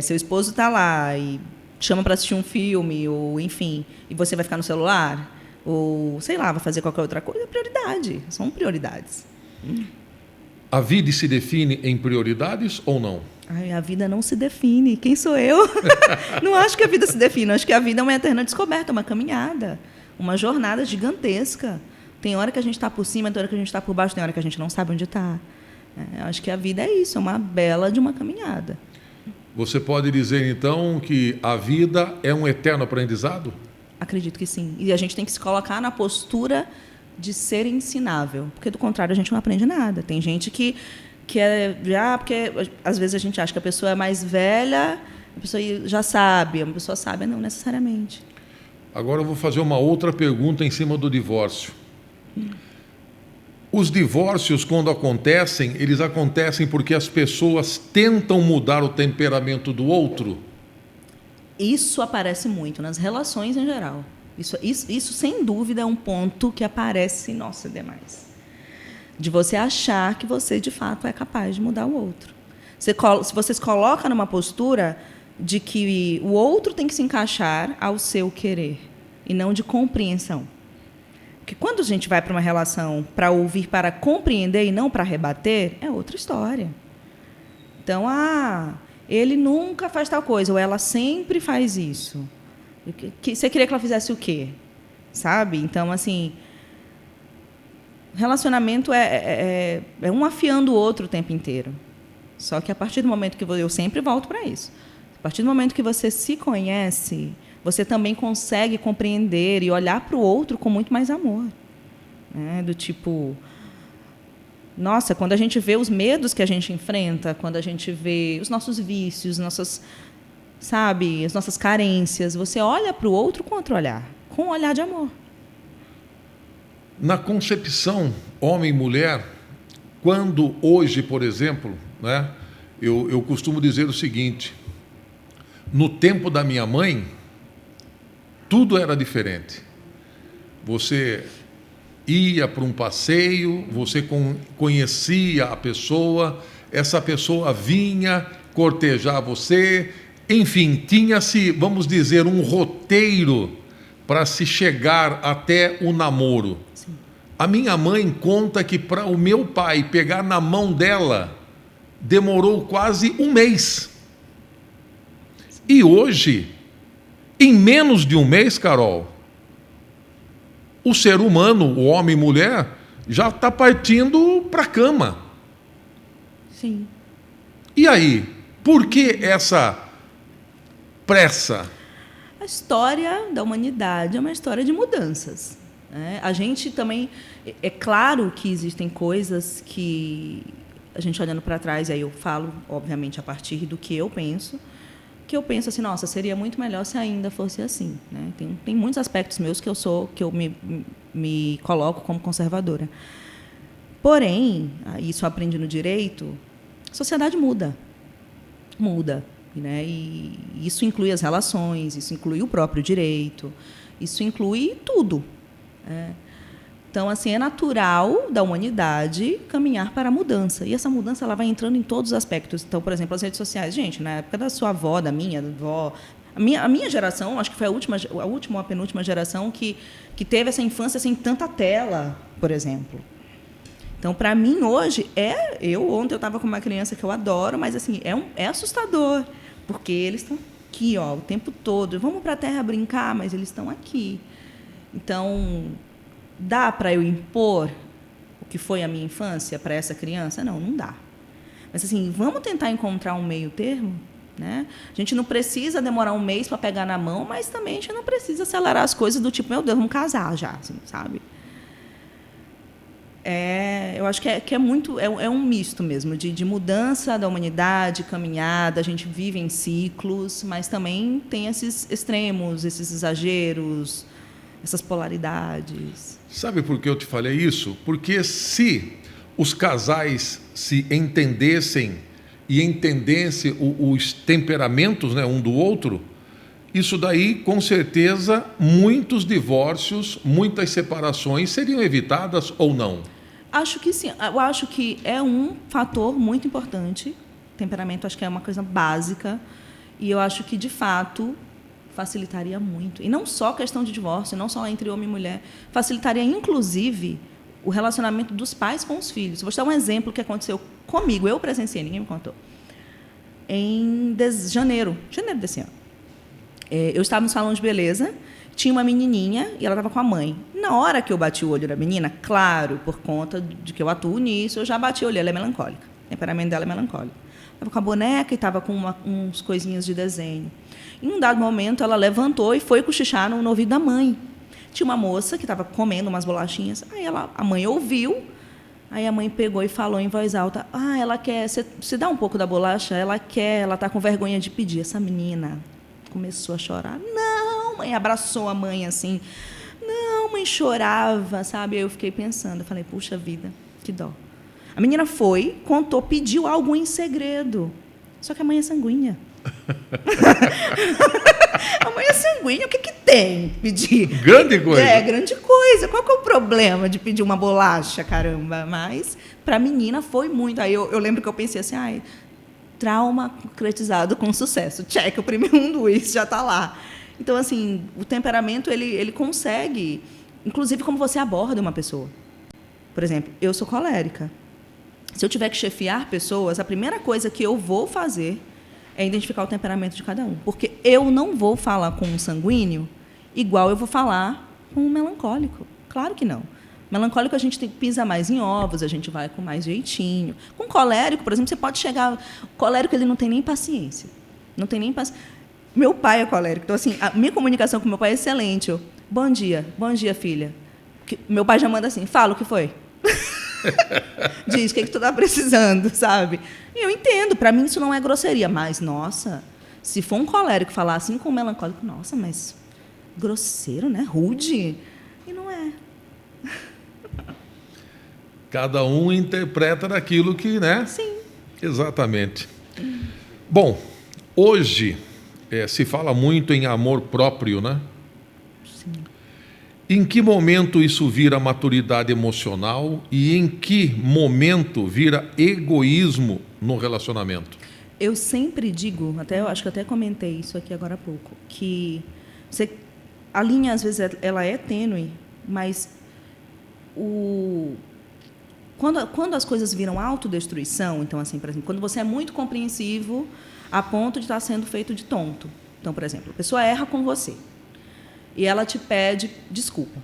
seu esposo está lá e chama para assistir um filme, ou enfim, e você vai ficar no celular, ou, sei lá, vai fazer qualquer outra coisa, é prioridade. São prioridades. A vida se define em prioridades ou não? Ai, a vida não se define. Quem sou eu? Não acho que a vida se define. Acho que a vida é uma eterna descoberta, uma caminhada, uma jornada gigantesca. Tem hora que a gente está por cima, tem hora que a gente está por baixo, tem hora que a gente não sabe onde está. Acho que a vida é isso, é uma bela de uma caminhada. Você pode dizer, então, que a vida é um eterno aprendizado? Acredito que sim. E a gente tem que se colocar na postura de ser ensinável, porque do contrário a gente não aprende nada. Tem gente que é já, porque às vezes a gente acha que a pessoa é mais velha, a pessoa já sabe, uma pessoa sábia não necessariamente. Agora eu vou fazer uma outra pergunta em cima do divórcio. Os divórcios, quando acontecem, eles acontecem porque as pessoas tentam mudar o temperamento do outro? Isso aparece muito nas relações em geral. Isso sem dúvida, é um ponto que aparece, nossa, demais. De você achar que você, de fato, é capaz de mudar o outro. Se você se coloca numa postura de que o outro tem que se encaixar ao seu querer, e não de compreensão. Porque quando a gente vai para uma relação para ouvir, para compreender e não para rebater, é outra história. Então, ele nunca faz tal coisa, ou ela sempre faz isso. Você queria que ela fizesse o quê? Sabe? Então, assim, relacionamento é um afiando o outro o tempo inteiro. Só que a partir do momento que eu sempre volto para isso. A partir do momento que você se conhece, você também consegue compreender e olhar para o outro com muito mais amor. Né? Do tipo, nossa, quando a gente vê os medos que a gente enfrenta, quando a gente vê os nossos vícios, as nossas carências, você olha para o outro com outro olhar, com um olhar de amor. Na concepção homem e mulher, quando hoje, por exemplo, né, eu costumo dizer o seguinte: no tempo da minha mãe, tudo era diferente. Você ia para um passeio, você conhecia a pessoa, essa pessoa vinha cortejar você, enfim, tinha-se, vamos dizer, um roteiro para se chegar até o namoro. Sim. A minha mãe conta que para o meu pai pegar na mão dela, demorou quase um mês. E hoje, em menos de um mês, Carol, o ser humano, o homem e mulher, já está partindo para a cama. Sim. E aí, por que essa pressa? A história da humanidade é uma história de mudanças. Né? A gente também... É claro que existem coisas que a gente olhando para trás, e aí eu falo, obviamente, a partir do que eu penso assim, nossa, seria muito melhor se ainda fosse assim. Né? Tem muitos aspectos meus que eu me coloco como conservadora. Porém, isso eu aprendi no direito, a sociedade muda. Muda. Né? E isso inclui as relações, isso inclui o próprio direito, isso inclui tudo. Então, assim, é natural da humanidade caminhar para a mudança. E essa mudança ela vai entrando em todos os aspectos. Então, por exemplo, as redes sociais. Gente, na época da sua avó, da minha avó, a minha geração, acho que foi a última ou a penúltima geração que teve essa infância sem tanta tela, por exemplo. Então, para mim, hoje, ontem eu estava com uma criança que eu adoro, mas assim, é assustador, porque eles estão aqui, ó, o tempo todo. Vamos para a Terra brincar, mas eles estão aqui. Então, dá para eu impor o que foi a minha infância para essa criança? Não dá. Mas, assim, vamos tentar encontrar um meio termo? Né? A gente não precisa demorar um mês para pegar na mão, mas também a gente não precisa acelerar as coisas do tipo, meu Deus, vamos casar já, assim, sabe? Eu acho que é muito, é um misto mesmo de mudança da humanidade, caminhada. A gente vive em ciclos, mas também tem esses extremos, esses exageros, essas polaridades. Sabe por que eu te falei isso? Porque se os casais se entendessem e entendessem os temperamentos, né, um do outro, isso daí, com certeza, muitos divórcios, muitas separações seriam evitadas ou não? Acho que sim. Eu acho que é um fator muito importante. Temperamento, acho que é uma coisa básica. E eu acho que, de fato, facilitaria muito. E não só a questão de divórcio, não só entre homem e mulher. Facilitaria, inclusive, o relacionamento dos pais com os filhos. Vou te dar um exemplo que aconteceu comigo. Eu presenciei, ninguém me contou. Em janeiro desse ano. Eu estava no salão de beleza, tinha uma menininha e ela estava com a mãe. Na hora que eu bati o olho na menina, claro, por conta de que eu atuo nisso, eu já bati o olho, ela é melancólica. O temperamento dela é melancólico. Estava com a boneca e estava com uns coisinhas de desenho. Em um dado momento, ela levantou e foi cochichar no ouvido da mãe. Tinha uma moça que estava comendo umas bolachinhas. Aí a mãe ouviu. Aí a mãe pegou e falou em voz alta: ela quer, você dá um pouco da bolacha? Ela quer, ela está com vergonha de pedir. Essa menina começou a chorar. Não, mãe, abraçou a mãe assim. Não, mãe, chorava, sabe? Aí eu fiquei pensando, eu falei, puxa vida, que dó. A menina foi, contou, pediu algo em segredo. Só que a mãe é sanguínea. A mãe é sanguínea, o que tem pedir? Grande coisa. Grande coisa. Qual que é o problema de pedir uma bolacha, caramba? Mas, para a menina, foi muito. Aí eu lembro que eu pensei assim, trauma concretizado com sucesso. Check, o primeiro dos já está lá. Então, assim, o temperamento, ele consegue, inclusive, como você aborda uma pessoa. Por exemplo, eu sou colérica. Se eu tiver que chefiar pessoas, a primeira coisa que eu vou fazer é identificar o temperamento de cada um. Porque eu não vou falar com um sanguíneo igual eu vou falar com um melancólico. Claro que não. Melancólico, a gente pisa mais em ovos, a gente vai com mais jeitinho. Com colérico, por exemplo, você pode chegar... O colérico, ele não tem nem paciência. Não tem nem paciência. Meu pai é colérico. Então, assim, a minha comunicação com meu pai é excelente. Bom dia, filha. Meu pai já manda assim, fala o que foi. Diz, o que tu está precisando, sabe? E eu entendo, para mim isso não é grosseria, mas, nossa, se for um colérico falar assim com um melancólico, nossa, mas grosseiro, né? Rude. E não é. Cada um interpreta daquilo que, né? Sim. Exatamente. Bom, hoje se fala muito em amor próprio, né? Sim. Em que momento isso vira maturidade emocional e em que momento vira egoísmo no relacionamento? Eu sempre digo, eu acho que até comentei isso aqui agora há pouco, que a linha, às vezes, ela é tênue, mas quando as coisas viram autodestruição, então, assim, por exemplo, quando você é muito compreensivo a ponto de estar sendo feito de tonto. Então, por exemplo, a pessoa erra com você e ela te pede desculpa.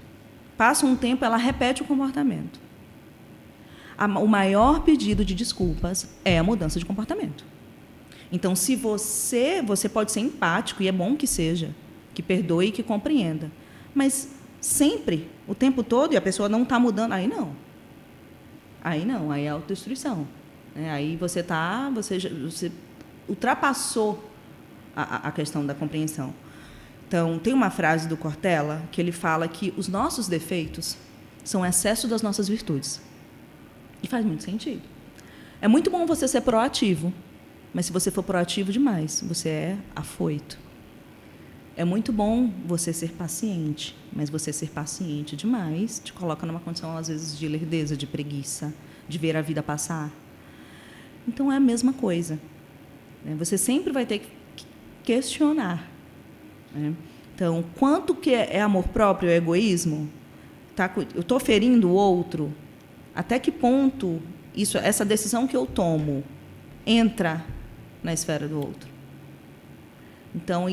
Passa um tempo, ela repete o comportamento. O maior pedido de desculpas é a mudança de comportamento. Então, se você pode ser empático, e é bom que seja, que perdoe e que compreenda, mas sempre, o tempo todo, e a pessoa não está mudando, aí é autodestruição. Aí você ultrapassou a questão da compreensão. Então, tem uma frase do Cortella que ele fala que os nossos defeitos são excesso das nossas virtudes. E faz muito sentido. É muito bom você ser proativo, mas se você for proativo demais, você é afoito. É muito bom você ser paciente, mas você ser paciente demais te coloca numa condição, às vezes, de lerdeza, de preguiça, de ver a vida passar. Então, é a mesma coisa. Você sempre vai ter que questionar. Então, quanto que é amor próprio, é egoísmo? Eu estou ferindo o outro? Até que ponto essa decisão que eu tomo entra na esfera do outro? Então,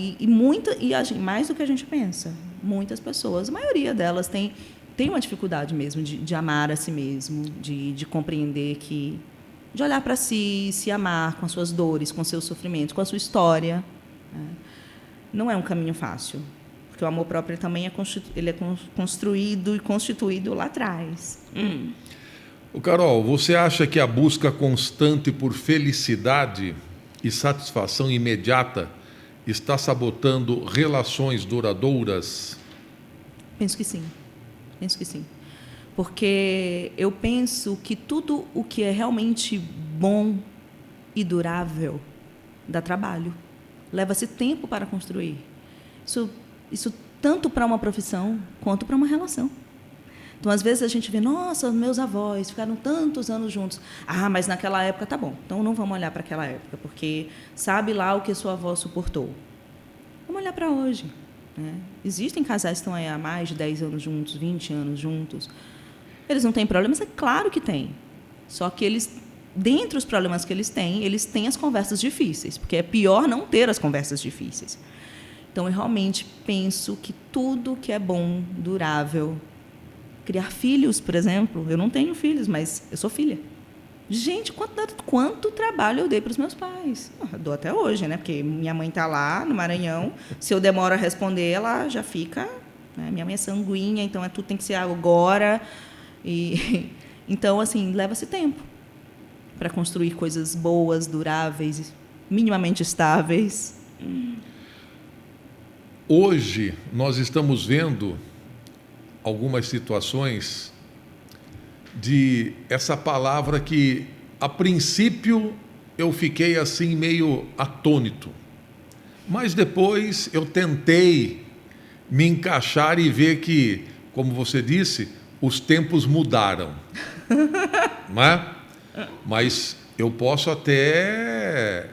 mais do que a gente pensa, muitas pessoas, a maioria delas tem uma dificuldade mesmo de amar a si mesmo, de compreender de olhar para si, se amar com as suas dores, com os seus sofrimentos, com a sua história. Não é um caminho fácil, porque o amor próprio também é construído e constituído lá atrás. Carol, você acha que a busca constante por felicidade e satisfação imediata está sabotando relações duradouras? Penso que sim. Porque eu penso que tudo o que é realmente bom e durável dá trabalho. Leva-se tempo para construir. Isso tanto para uma profissão quanto para uma relação. Então, às vezes, a gente vê, nossa, meus avós ficaram tantos anos juntos. Mas naquela época tá bom. Então, não vamos olhar para aquela época, porque sabe lá o que sua avó suportou. Vamos olhar para hoje. Existem casais que estão aí há mais de 10 anos juntos, 20 anos juntos. Eles não têm problemas? É claro que tem. Só que dentre os problemas que eles têm as conversas difíceis, porque é pior não ter as conversas difíceis. Então, eu realmente penso que tudo que é bom, durável... Criar filhos, por exemplo, eu não tenho filhos, mas eu sou filha. Gente, quanto trabalho eu dei para os meus pais. Eu dou até hoje, né? Porque minha mãe está lá no Maranhão. Se eu demoro a responder, ela já fica... Né? Minha mãe é sanguínea, então tudo tem que ser agora. Então, assim, leva-se tempo para construir coisas boas, duráveis, minimamente estáveis. Hoje, nós estamos vendo algumas situações de essa palavra que, a princípio, eu fiquei assim meio atônito. Mas depois eu tentei me encaixar e ver que, como você disse, os tempos mudaram. Não é? Mas eu posso até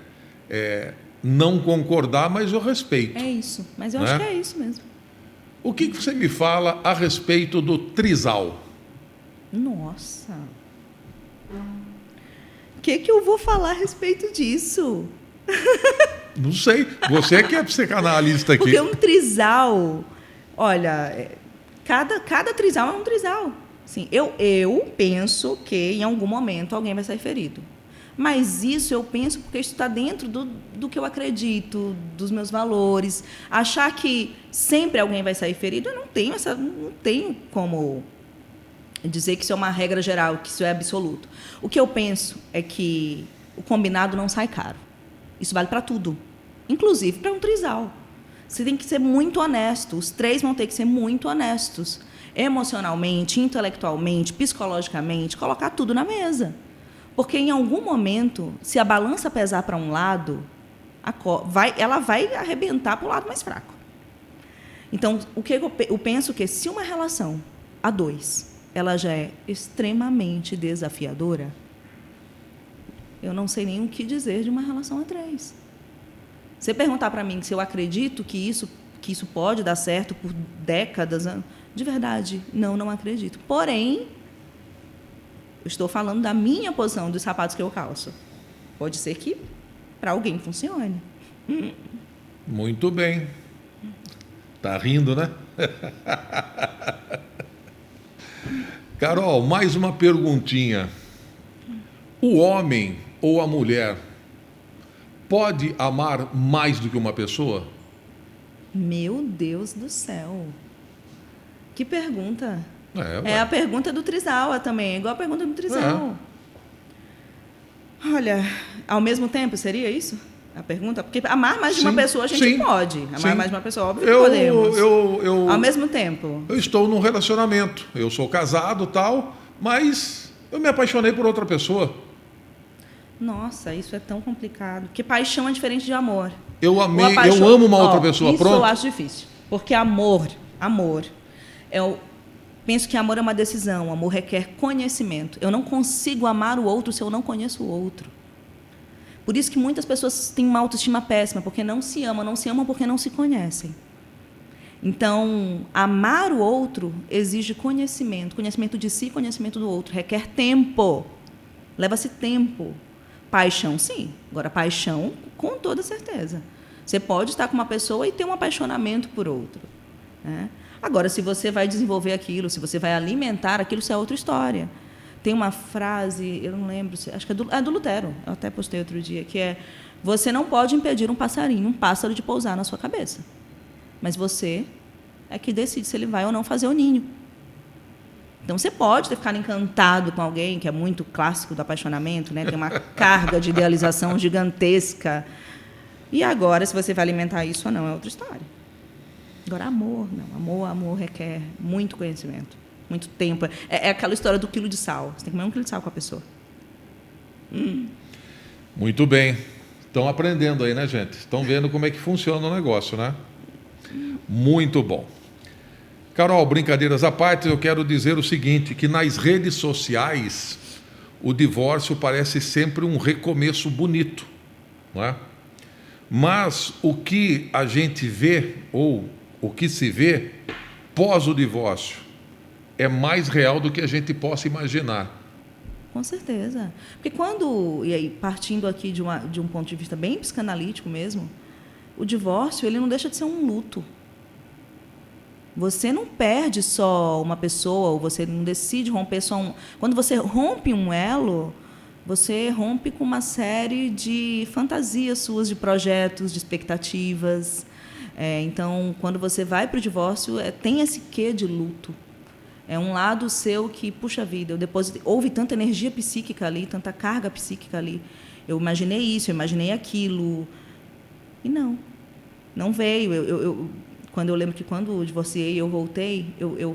não concordar, mas eu respeito. É isso, mas eu acho que é isso mesmo. O que você me fala a respeito do trisal? Nossa. O que eu vou falar a respeito disso? Não sei. Você que é psicanalista aqui. Porque um trisal... Olha, cada trisal é um trisal. Assim, eu penso que em algum momento alguém vai sair ferido. Mas isso eu penso porque isso está dentro do que eu acredito, dos meus valores. Achar que sempre alguém vai sair ferido, eu não tenho como dizer que isso é uma regra geral, que isso é absoluto. O que eu penso é que o combinado não sai caro. Isso vale para tudo, inclusive para um trisal. Você tem que ser muito honesto, os três vão ter que ser muito honestos, emocionalmente, intelectualmente, psicologicamente, colocar tudo na mesa. Porque, em algum momento, se a balança pesar para um lado, ela vai arrebentar para o lado mais fraco. Então, o que eu penso que se uma relação a dois ela já é extremamente desafiadora, eu não sei nem o que dizer de uma relação a três. Você perguntar para mim se eu acredito que isso pode dar certo por décadas, de verdade, não acredito. Porém, eu estou falando da minha posição, dos sapatos que eu calço. Pode ser que para alguém funcione. Muito bem. Tá rindo, né? Carol, mais uma perguntinha. O homem ou a mulher pode amar mais do que uma pessoa? Meu Deus do céu. Que pergunta. É a pergunta do trisal também, igual a pergunta do trisal. Olha, ao mesmo tempo, seria isso? A pergunta? Porque amar mais de uma pessoa a gente pode. Amar mais de uma pessoa, óbvio que podemos. Ao mesmo tempo. Eu estou num relacionamento. Eu sou casado e tal, mas eu me apaixonei por outra pessoa. Nossa, isso é tão complicado. Porque paixão é diferente de amor. Eu amo uma outra pessoa. Isso pronto. Eu acho difícil. Porque amor, penso que amor é uma decisão. Amor requer conhecimento. Eu não consigo amar o outro se eu não conheço o outro. Por isso que muitas pessoas têm uma autoestima péssima, porque não se amam porque não se conhecem. Então, amar o outro exige conhecimento de si, conhecimento do outro, requer tempo, leva-se tempo. Paixão, sim. Agora, paixão, com toda certeza. Você pode estar com uma pessoa e ter um apaixonamento por outro, né? Agora, se você vai desenvolver aquilo, se você vai alimentar aquilo, isso é outra história. Tem uma frase, eu não lembro, acho que é do Lutero, eu até postei outro dia, que é: você não pode impedir um pássaro de pousar na sua cabeça, mas você é que decide se ele vai ou não fazer o ninho. Então, você pode ter ficado encantado com alguém, que é muito clássico do apaixonamento, né? Tem uma carga de idealização gigantesca. E agora, se você vai alimentar isso ou não, é outra história. Agora, amor, não. Amor requer muito conhecimento. Muito tempo. É aquela história do quilo de sal. Você tem que comer 1 quilo de sal com a pessoa. Muito bem. Estão aprendendo aí, né, gente? Estão vendo como é que funciona o negócio, né? Muito bom. Carol, brincadeiras à parte, eu quero dizer o seguinte, que nas redes sociais o divórcio parece sempre um recomeço bonito, não é? Mas o que a gente vê, ou o que se vê pós o divórcio, é mais real do que a gente possa imaginar. Com certeza. Porque e aí, partindo aqui de um ponto de vista bem psicanalítico mesmo, o divórcio ele não deixa de ser um luto. Você não perde só uma pessoa, ou você não decide romper só um... Quando você rompe um elo, você rompe com uma série de fantasias suas, de projetos, de expectativas. Então, quando você vai para o divórcio, tem esse quê de luto. É um lado seu que, puxa vida, houve tanta energia psíquica ali, tanta carga psíquica ali. Eu imaginei isso, eu imaginei aquilo. E não veio. Quando eu lembro que quando eu divorciei, eu voltei, eu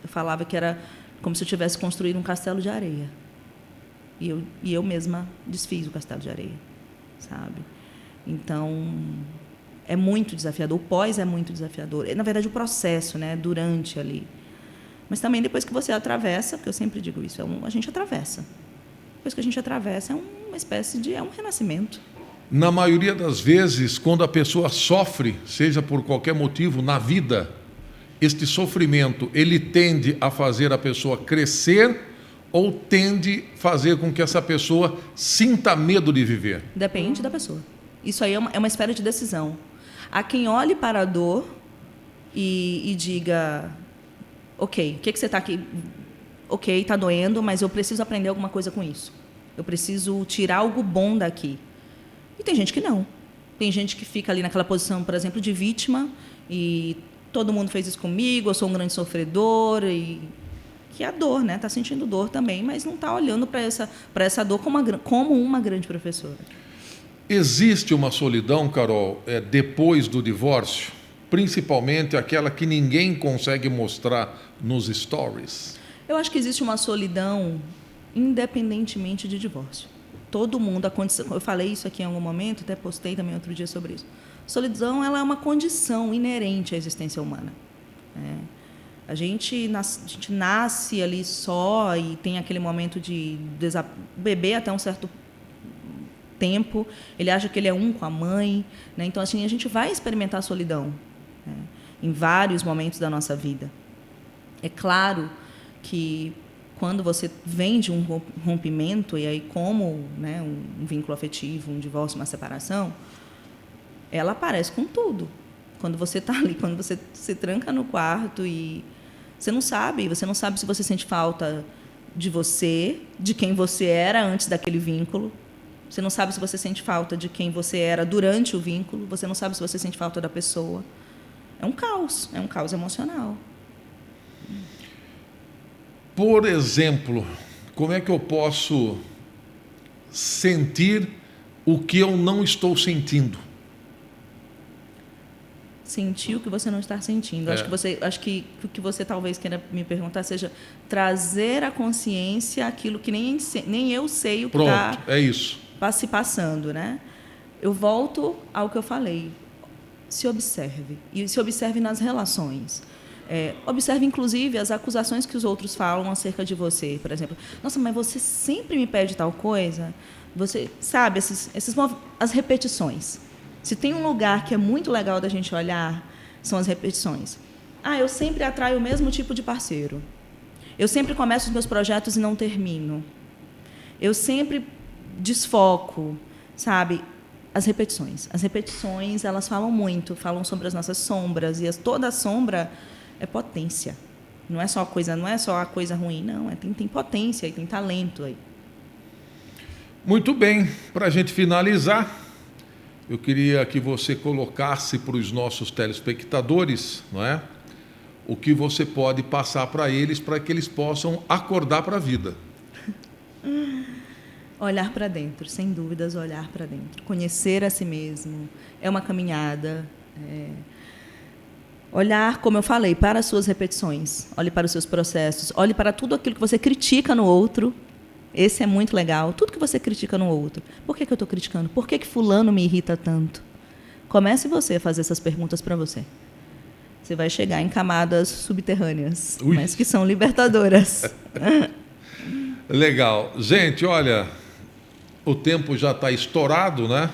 falava que era como se eu tivesse construído um castelo de areia. E eu mesma desfiz o castelo de areia, sabe? Então, é muito desafiador. O pós é muito desafiador. Na verdade, o processo, né, durante ali. Mas também depois que você atravessa, porque eu sempre digo isso, a gente atravessa. Depois que a gente atravessa, é uma espécie de... é um renascimento. Na maioria das vezes, quando a pessoa sofre, seja por qualquer motivo, na vida, este sofrimento, ele tende a fazer a pessoa crescer ou tende a fazer com que essa pessoa sinta medo de viver? Depende da pessoa. Isso aí é uma esfera de decisão. Há quem olhe para a dor e diga, ok, o que você está aqui? Ok, está doendo, mas eu preciso aprender alguma coisa com isso. Eu preciso tirar algo bom daqui. E tem gente que não. Tem gente que fica ali naquela posição, por exemplo, de vítima, e todo mundo fez isso comigo, eu sou um grande sofredor, e que é a dor, né? Está sentindo dor também, mas não está olhando para essa dor como uma grande professora. Existe uma solidão, Carol, depois do divórcio? Principalmente aquela que ninguém consegue mostrar nos stories? Eu acho que existe uma solidão independentemente de divórcio. Todo mundo, eu falei isso aqui em algum momento, até postei também outro dia sobre isso. Solidão, ela é uma condição inerente à existência humana. A gente nasce ali só e tem aquele momento de bebê até um certo tempo, ele acha que ele é um com a mãe, né? Então, assim, a gente vai experimentar a solidão, né, em vários momentos da nossa vida. É claro que quando você vem de um rompimento, e aí como, né, um vínculo afetivo, um divórcio, uma separação, ela aparece com tudo. Quando você está ali, quando você se tranca no quarto e você não sabe se você sente falta de você, de quem você era antes daquele vínculo. Você não sabe se você sente falta de quem você era durante o vínculo. Você não sabe se você sente falta da pessoa. É um caos emocional. Por exemplo, como é que eu posso sentir o que eu não estou sentindo? Sentir o que você não está sentindo. Acho que o que você talvez queira me perguntar seja trazer à consciência aquilo que nem eu sei o que está se passando, né? Eu volto ao que eu falei. Se observe. E se observe nas relações. Observe, inclusive, as acusações que os outros falam acerca de você. Por exemplo, nossa, mas você sempre me pede tal coisa. Você sabe, as repetições. Se tem um lugar que é muito legal da gente olhar, são as repetições. Eu sempre atraio o mesmo tipo de parceiro. Eu sempre começo os meus projetos e não termino. Eu sempre desfoco, sabe? As repetições. As repetições, elas falam muito, falam sobre as nossas sombras, e toda sombra é potência. Não é só a coisa ruim, não. Tem potência e tem talento aí. Muito bem. Para a gente finalizar, eu queria que você colocasse para os nossos telespectadores, não é? O que você pode passar para eles que eles possam acordar para a vida. Olhar para dentro, sem dúvidas, olhar para dentro. Conhecer a si mesmo. É uma caminhada. Olhar, como eu falei, para as suas repetições. Olhe para os seus processos. Olhe para tudo aquilo que você critica no outro. Esse é muito legal. Tudo que você critica no outro. Por que eu estou criticando? Por que fulano me irrita tanto? Comece você a fazer essas perguntas para você. Você vai chegar em camadas subterrâneas, mas que são libertadoras. Legal. Gente, olha, o tempo já está estourado, né?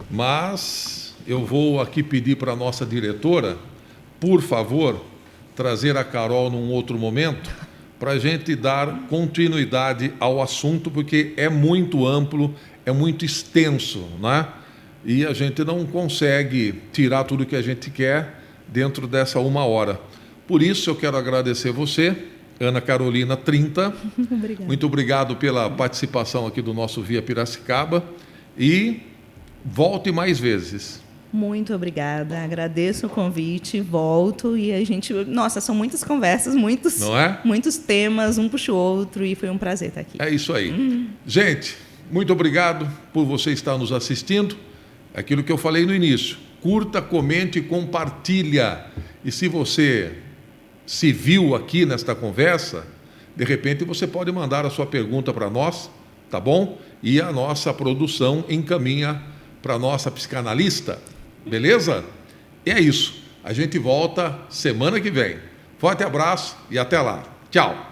Mas eu vou aqui pedir para a nossa diretora, por favor, trazer a Carol num outro momento, para a gente dar continuidade ao assunto, porque é muito amplo, é muito extenso, né? E a gente não consegue tirar tudo que a gente quer dentro dessa 1 hora. Por isso eu quero agradecer você, Ana Carolina, 30. Obrigada. Muito obrigado pela participação aqui do nosso Via Piracicaba e volte mais vezes. Muito obrigada, agradeço o convite, volto e a gente... Nossa, são muitas conversas, Não é? muitos temas, um puxa o outro e foi um prazer estar aqui. É isso aí. Gente, muito obrigado por você estar nos assistindo. Aquilo que eu falei no início, curta, comente e compartilha. E se você se viu aqui nesta conversa, de repente você pode mandar a sua pergunta para nós, tá bom? E a nossa produção encaminha para a nossa psicanalista. Beleza? E é isso. A gente volta semana que vem. Forte abraço e até lá. Tchau.